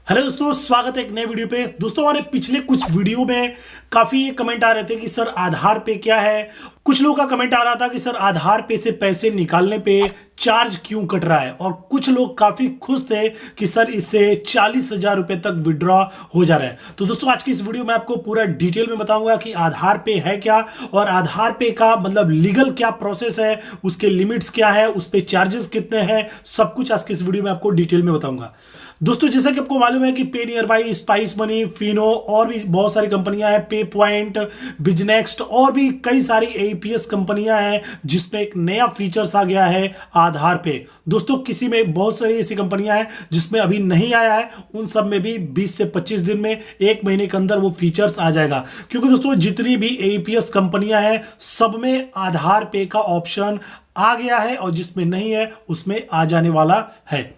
Hello दोस्तों, स्वागत है एक नए वीडियो पे। दोस्तों, हमारे पिछले कुछ वीडियो में काफी कमेंट आ रहे थे कि सर आधार पे क्या है। कुछ लोगों का कमेंट आ रहा था कि सर आधार पे से पैसे निकालने पे चार्ज क्यों कट रहा है, और कुछ लोग काफी खुश थे कि सर इससे 40,000 रुपए तक विड्रॉ हो जा रहा है। तो दोस्तों, आज की इस वीडियो में आपको पूरा डिटेल में बताऊंगा कि आधार पे है क्या, और आधार पे का मतलब लीगल क्या प्रोसेस है, उसके लिमिट्स क्या है, उस पे चार्जेस कितने हैं, सब कुछ आज की इस वीडियो में आपको डिटेल में बताऊंगा। दोस्तों, जैसा कि आपको मालूम है कि पे near by, spice money, Fino और भी बहुत सारी कंपनियां हैं, पे पॉइंट, बिजनेक्स्ट और भी कई सारी एपीएस कंपनियां हैं जिसमें एक नया फीचर्स आ गया है आधार पे। दोस्तों, किसी में बहुत सारी ऐसी कंपनियां हैं जिसमें अभी नहीं आया है, उन सब में भी 20 से 25 दिन में, एक महीने के अंदर वो फीचर्स आ जाएगा। क्योंकि दोस्तों, जितनी भी एपीएस कंपनियां हैं सब में आधार पे का ऑप्शन आ गया है, और जिसमें नहीं है उसमें आ जाने वाला है।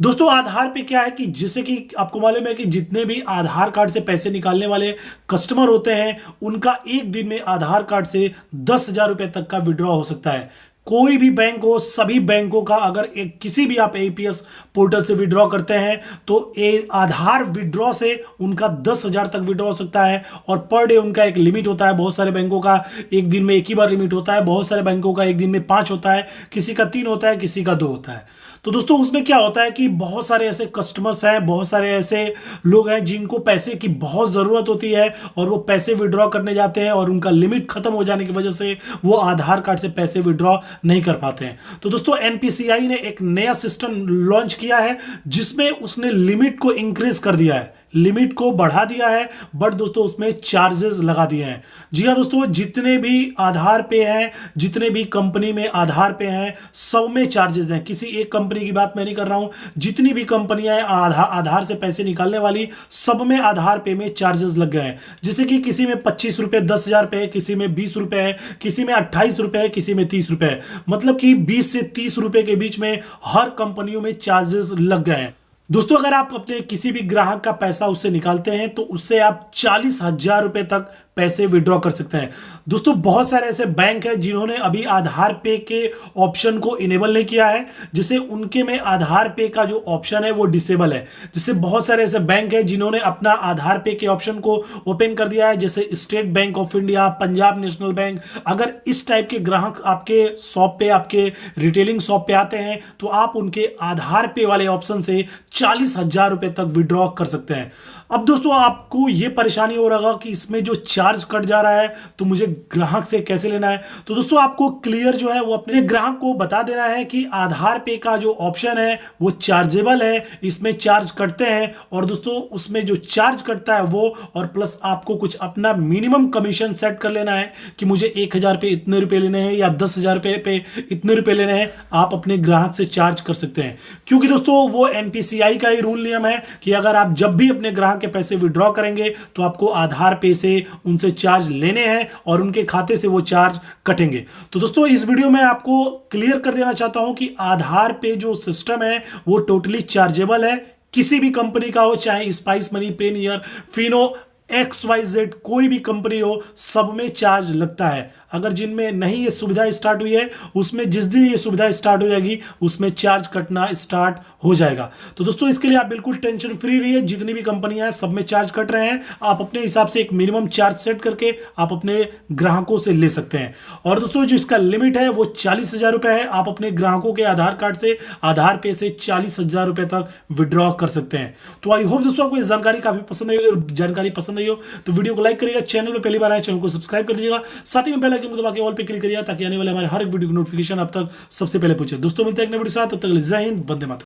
दोस्तों, आधार पे क्या है कि जैसे कि आपको मालूम है कि जितने भी आधार कार्ड से पैसे निकालने वाले कस्टमर होते हैं उनका एक दिन में आधार कार्ड से 10,000 रुपए तक का विड्रॉ हो सकता है। कोई भी बैंक हो, सभी बैंकों का अगर एक किसी भी आप एपीएस पोर्टल से विड्रॉ करते हैं तो आधार विड्रॉ से उनका 10,000 तक विड्रॉ हो सकता है। और पर डे उनका एक लिमिट होता है। बहुत सारे बैंकों का एक दिन में एक ही बार लिमिट होता है, बहुत सारे बैंकों का एक दिन में 5 होता है, किसी का 3 होता है, किसी का 2 होता है। तो दोस्तों, उसमें क्या होता है कि बहुत सारे ऐसे कस्टमर्स हैं, बहुत सारे ऐसे लोग हैं जिनको पैसे की बहुत ज़रूरत होती है, और वो पैसे विड्रॉ करने जाते हैं और उनका लिमिट खत्म हो जाने की वजह से वो आधार कार्ड से पैसे विड्रॉ नहीं कर पाते हैं। तो दोस्तों, एनपीसीआई ने एक नया सिस्टम लॉन्च किया है जिसमें उसने लिमिट को इंक्रीज कर दिया है, लिमिट को बढ़ा दिया है, बट दोस्तों उसमें चार्जेस लगा दिए हैं। जी हाँ दोस्तों, जितने भी आधार पे हैं, जितने भी कंपनी में आधार पे हैं, सब में चार्जेस हैं। किसी एक कंपनी की बात मैं नहीं कर रहा हूं, जितनी भी कंपनियां हैं आधार से पैसे निकालने वाली, सब में आधार पे में चार्जेस लग गए हैं। जैसे कि किसी में 25 रुपए, 10,000 रुपए, किसी में 20 रुपए है, किसी में 28 रुपए है, किसी में 30 रुपए है। मतलब कि 20 से 30 रुपए के बीच में हर कंपनियों में चार्जेस लग गए हैं। दोस्तों, अगर आप अपने किसी भी ग्राहक का पैसा उससे निकालते हैं तो उससे आप 40,000 रुपए तक पैसे विड्रॉ कर सकते हैं। दोस्तों, बहुत सारे ऐसे बैंक हैं जिन्होंने अभी आधार पे के ऑप्शन को इनेबल नहीं किया है, जिससे उनके में आधार पे का जो ऑप्शन है वो डिसेबल है। जैसे बहुत सारे ऐसे बैंक हैं जिन्होंने अपना आधार पे के ऑप्शन को ओपन कर दिया है, जैसे state bank of India, Punjab national bank. अगर इस टाइप के ग्राहक आपके शॉप पे, आपके रिटेलिंग शॉप पे आते हैं तो आप उनके आधार पे वाले ऑप्शन से 40,000 रुपए तक विड्रॉ कर सकते हैं। अब दोस्तों, आपको यह परेशानी हो रहा कि इसमें जो चार्ज कट जा रहा है तो मुझे ग्राहक से कैसे लेना है। तो दोस्तों, आपको क्लियर जो है वो अपने ग्राहक को बता देना है कि आधार पे का जो ऑप्शन है वो चार्जेबल है, इसमें चार्ज कटते हैं। और दोस्तों, उसमें जो चार्ज कटता है वो, और प्लस आपको कुछ अपना मिनिमम कमीशन सेट कर लेना है कि मुझे 1,000 पे इतने रुपए लेने हैं या 10,000 पे इतने रुपए लेने हैं। आप अपने ग्राहक से चार्ज कर सकते हैं, क्योंकि दोस्तों वो एनपीसीआई का ही रूल नियम है कि अगर आप जब भी अपने ग्राहक के पैसे विड्रॉ करेंगे तो आपको आधार पे से उनसे चार्ज लेने हैं और उनके खाते से वो चार्ज कटेंगे। तो दोस्तों, इस वीडियो में आपको क्लियर कर देना चाहता हूं कि आधार पे जो सिस्टम है वो टोटली चार्जेबल है। किसी भी कंपनी का हो, चाहे spice money, Payeer, Fino, XYZ कोई भी कंपनी हो, सब में चार्ज लगता है। अगर जिनमें नहीं ये सुविधा स्टार्ट हुई है उसमें जिस दिन ये सुविधा स्टार्ट हो जाएगी उसमें चार्ज कटना स्टार्ट हो जाएगा। तो दोस्तों, इसके लिए आप बिल्कुल टेंशन फ्री रहिए। जितनी भी कंपनियां हैं सब में चार्ज कट रहे हैं। आप अपने हिसाब से एक मिनिमम चार्ज सेट करके आप अपने ग्राहकों से ले सकते हैं। और दोस्तों, जो इसका लिमिट है वो 40,000 रुपए है। आप अपने ग्राहकों के आधार कार्ड से, आधार पे से 40,000 रुपए तक विड्रॉ कर सकते हैं। तो आई होप दोस्तों आपको ये जानकारी काफी पसंद आई। अगर जानकारी पसंद आई हो तो वीडियो को लाइक करिएगा, चैनल पे पहली बार आए चैनल को सब्सक्राइब कर दीजिएगा, साथ ही में बेल आइकन को दबा के ऑल पे क्लिक करिएगा ताकि आने वाले हमारे हर एक वीडियो की नोटिफिकेशन आप तक सबसे पहले पहुंचे। दोस्तों, मिलते हैं एक नए वीडियो के साथ, तब तक के लिए जय हिंद, वंदे मातरम।